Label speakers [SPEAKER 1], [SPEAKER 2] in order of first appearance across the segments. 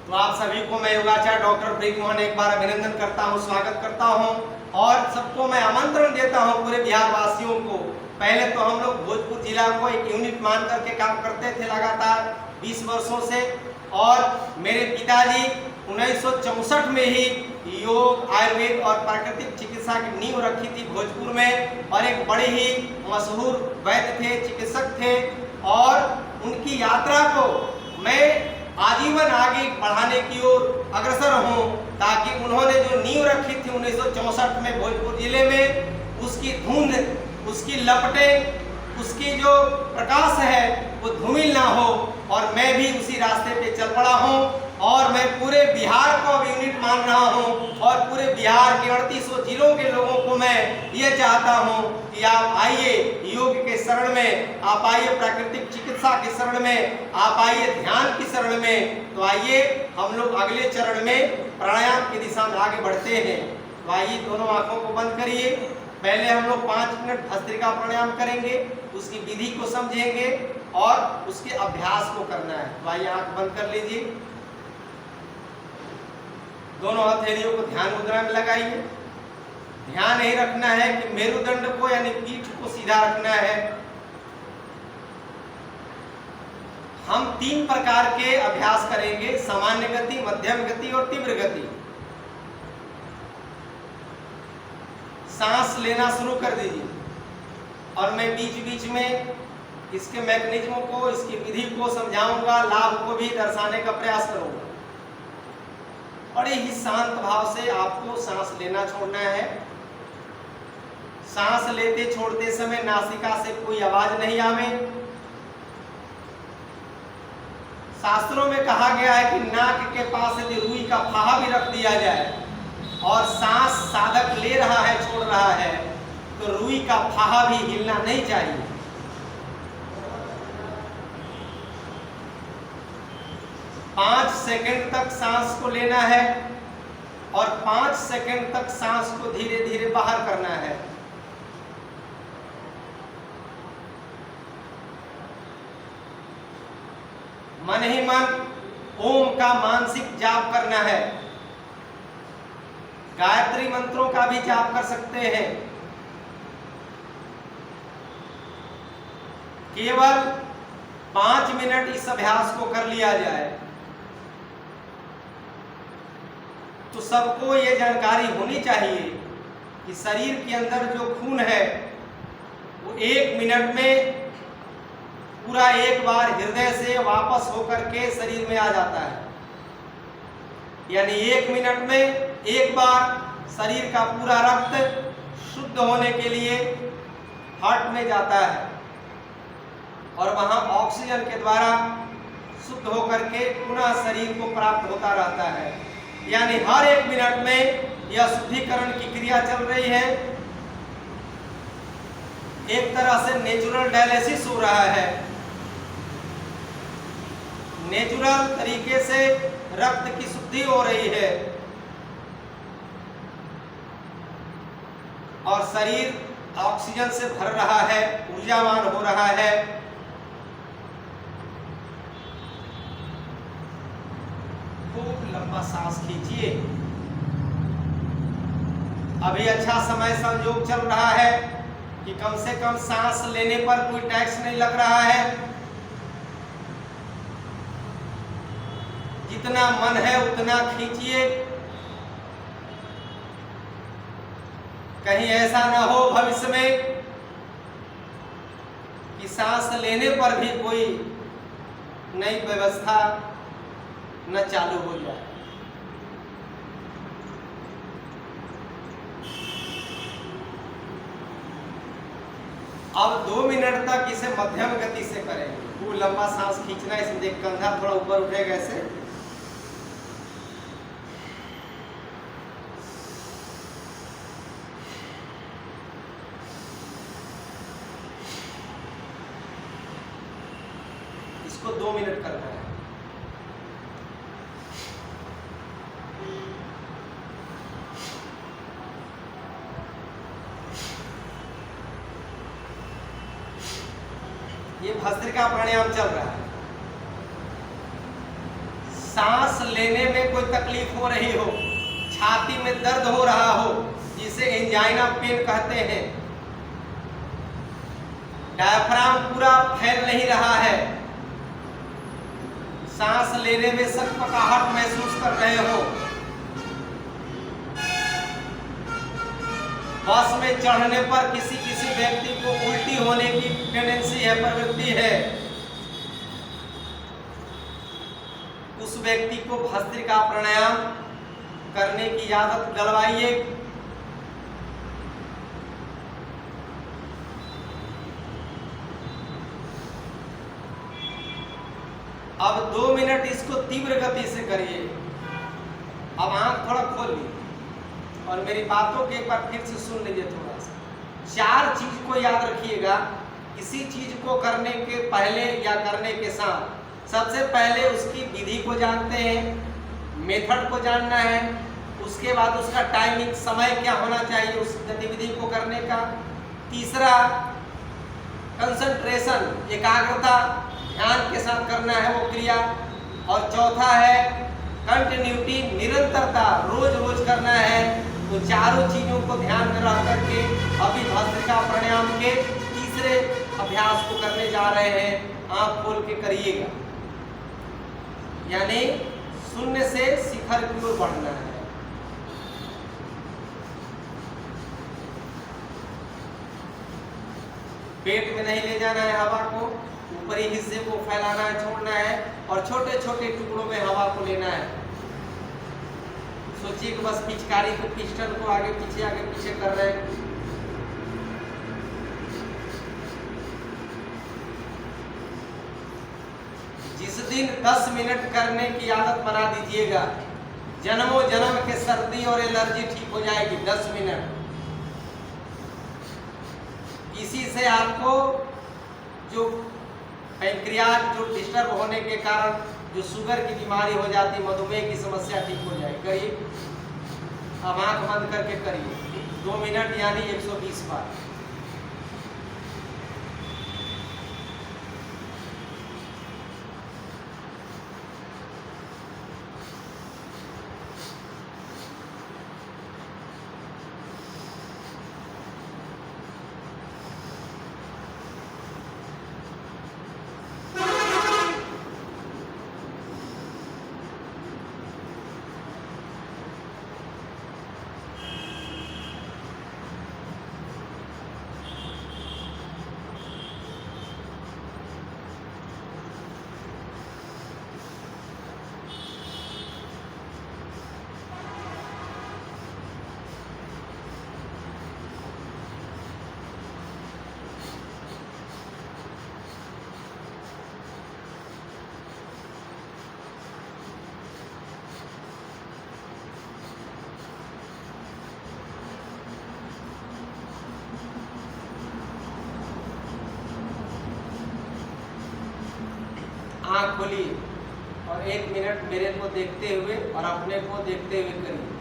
[SPEAKER 1] तो आप सभी को मैं योगाचार्य डॉक्टर ब्रिजमोहन एक बार अभिनंदन करता हूं, स्वागत करता हूं और सबको मैं आमंत्रण देता हूं, पूरे बिहार वासियों को। पहले तो हम लोग भोजपुर जिला को एक यूनिट मान करके काम करते थे लगातार 20 वर्षों से, और मेरे पिताजी 1964 में ही योग, आयुर्वेद और प्राकृतिक चिकित्सा की नींव रखी थी भोजपुर में, और एक बड़े ही मशहूर वैद्य थे, चिकित्सक थे, और उनकी यात्रा को मैं आजीवन आगे बढ़ाने की ओर अग्रसर हूं, ताकि उन्होंने जो नींव रखी थी 1964 में भोजपुर जिले में, उसकी धुंध, उसकी लपटें, उसकी जो प्रकाश है वो धूमिल ना हो, और मैं भी उसी रास्ते पे चल पड़ा हूं। और मैं पूरे बिहार को अब यूनिट मान रहा हूं, और पूरे बिहार के 3800 जिलों के लोगों को मैं ये चाहता हूं कि आप आइए योग के शरण में, आप आइए प्राकृतिक चिकित्सा के शरण में, आप आइए ध्यान की शरण में। तो आइए हम लोग अगले चरण में प्राणायाम की दिशा में आगे बढ़ते हैं। तो आइए दोनों आंखों को बंद करिए। पहले हम लोग 5 मिनट भस्त्रिका प्राणायाम करेंगे, उसकी विधि को समझेंगे और उसके अभ्यास को करना है। तो आइए आंख बंद कर लीजिए, दोनों हथेलियों को ध्यान मुद्रा में लगाइए। ध्यान यही रखना है कि मेरुदंड को यानी पीठ को सीधा रखना है। हम 3 प्रकार के अभ्यास करेंगे, सामान्य गति, मध्यम गति और तीव्र गति। सांस लेना शुरू कर दीजिए, और मैं बीच बीच में इसके मैकेनिज्म को, इसकी विधि को समझाऊंगा, लाभ को भी दर्शाने का प्रयास करूंगा। बड़े ही शांत भाव से आपको सांस लेना छोड़ना है। सांस लेते छोड़ते समय नासिका से कोई आवाज नहीं आवे। शास्त्रों में कहा गया है कि नाक के पास यदि रुई का फाहा भी रख दिया जाए और सांस साधक ले रहा है, छोड़ रहा है, तो रुई का फाहा भी हिलना नहीं चाहिए। 5 सेकंड तक सांस को लेना है और 5 सेकंड तक सांस को धीरे धीरे बाहर करना है। मन ही मन ओम का मानसिक जाप करना है। गायत्री मंत्रों का भी जाप कर सकते हैं। केवल 5 मिनट इस अभ्यास को कर लिया जाए तो सबको ये जानकारी होनी चाहिए कि शरीर के अंदर जो खून है वो 1 मिनट में पूरा एक बार हृदय से वापस होकर के शरीर में आ जाता है। यानी 1 मिनट में एक बार शरीर का पूरा रक्त शुद्ध होने के लिए हार्ट में जाता है, और वहां ऑक्सीजन के द्वारा शुद्ध होकर के पुनः शरीर को प्राप्त होता रहता है। यानी हर 1 मिनट में यह शुद्धिकरण की क्रिया चल रही है। एक तरह से नेचुरल डायलिसिस हो रहा है। नेचुरल तरीके से रक्त की शुद्धि हो रही है और शरीर ऑक्सीजन से भर रहा है, ऊर्जावान हो रहा है। खूब लंबा सांस खींचिए। अभी अच्छा समय संयोग चल रहा है कि कम से कम सांस लेने पर कोई टैक्स नहीं लग रहा है। जितना मन है उतना खींचिए। कहीं ऐसा ना हो भविष्य में कि सांस लेने पर भी कोई नई व्यवस्था न चालू हो जाए। अब 2 मिनट तक इसे मध्यम गति से करेंगे। खूब लंबा सांस खींचना, इसमें देख कंधा थोड़ा ऊपर उठेगा ऐसे। इसको 2 मिनट करना है। ये भस्त्रिका प्राणायाम चल रहा है। सांस लेने में कोई तकलीफ हो रही हो, छाती में दर्द हो रहा हो, जिसे एंजाइना पेन कहते हैं, डायफ्राम पूरा फैल नहीं रहा है, सांस लेने में सकपकाहट महसूस कर रहे हो, बस में चढ़ने पर किसी किसी व्यक्ति को उल्टी होने की टेंडेंसी है, प्रवृत्ति है, उस व्यक्ति को भस्त्रिका प्राणायाम करने की आदत डलवाइए। अब 2 मिनट इसको तीव्र गति से करिए। अब आंख थोड़ा खोल लीजिए और मेरी बातों के एक बार फिर से सुन लीजिए थोड़ा सा। 4 चीज को याद रखिएगा। किसी चीज को करने के पहले या करने के साथ सबसे पहले उसकी विधि को जानते हैं, मेथड को जानना है, उसके बाद उसका टाइमिंग, समय क्या होना चाहिए उस गतिविधि को करने का। तीसरा कंसंट्रेशन, एकाग्रता, ध्यान के साथ करना है वो क्रिया। और चौथा है कंटिन्यूटी, निरंतरता, रोज रोज करना है। तो चारों चीजों को ध्यान में रख करके अभी भस्त्रिका प्राणायाम के तीसरे अभ्यास को करने जा रहे हैं। आंख खोल के करिएगा, यानी शून्य से शिखर की ओर बढ़ना है। पेट में नहीं ले जाना है हवा को, ऊपरी हिस्से को फैलाना है, छोड़ना है और छोटे छोटे टुकड़ों में हवा को लेना है। सोचिए कि बस पिचकारी के पिस्टन को आगे पीछे कर रहे हैं। जिस दिन 10 मिनट करने की आदत बना दीजिएगा, जन्मों जन्म के सर्दी और एलर्जी ठीक हो जाएगी। 10 मिनट इसी से आपको जो पैंक्रियाज जो डिस्टर्ब होने के कारण जो शुगर की बीमारी हो जाती, मधुमेह की समस्या ठीक हो जाए। करिए, अब आंख बंद करके करिए 2 मिनट यानी 120 बार। आंख खोलिए और 1 मिनट मेरे को देखते हुए और अपने को देखते हुए करिए।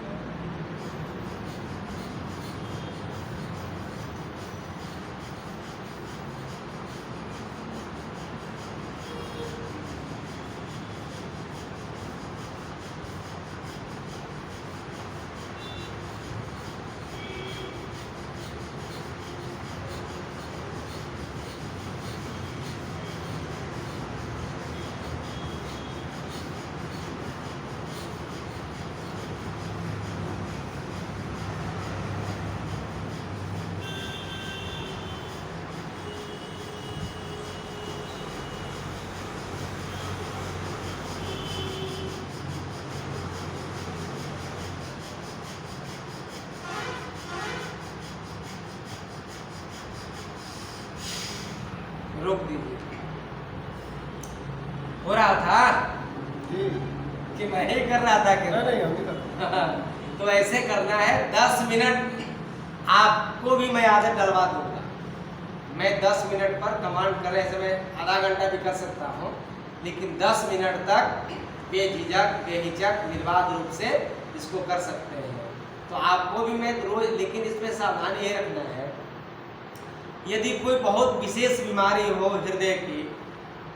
[SPEAKER 1] रोक दीजिए। हो रहा था कि मैं ही कर रहा था कि नहीं? तो ऐसे करना है। 10 मिनट आपको भी मैं आदत डलवा दूंगा। मैं 10 मिनट पर कमांड कर रहे समय आधा घंटा भी कर सकता हूँ, लेकिन 10 मिनट तक बेझिझक बेहिचक निर्बाध रूप से इसको कर सकते हैं। तो आपको भी मैं रोज, लेकिन इसमें सावधानी ये रखना है, यदि कोई बहुत विशेष बीमारी हो, हृदय की,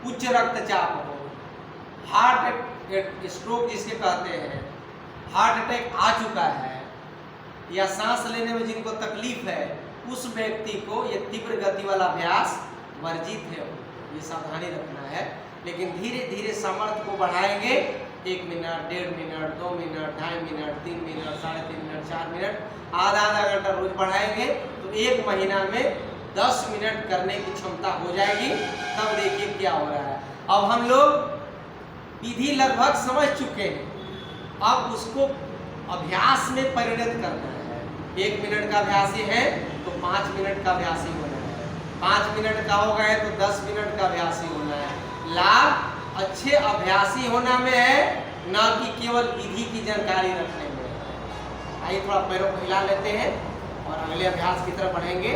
[SPEAKER 1] उच्च रक्तचाप हो, हार्ट स्ट्रोक जिसके कहते हैं, हार्ट अटैक आ चुका है या सांस लेने में जिनको तकलीफ है, उस व्यक्ति को ये तीव्र गति वाला अभ्यास वर्जित है, ये सावधानी रखना है। लेकिन धीरे धीरे सामर्थ्य को बढ़ाएंगे, 1 minute, 1.5 minute, 2 minute, 2.5 minute, 3 minute, 3.5 minute, 4 minute, आधा घंटा रोज बढ़ाएंगे तो 1 महीना में 10 मिनट करने की क्षमता हो जाएगी। तब देखिए क्या हो रहा है। अब हम लोग विधि लगभग समझ चुके हैं, अब उसको अभ्यास में परिणत करना है। 1 मिनट का अभ्यासी है तो 5 मिनट का अभ्यासी होना है, 5 मिनट का हो गए तो 10 मिनट का अभ्यासी होना है। लाभ अच्छे अभ्यासी होना में है, न कि केवल विधि की जानकारी रखने में। आइए थोड़ा पैरों को हिला लेते हैं और अगले अभ्यास की तरफ बढ़ेंगे।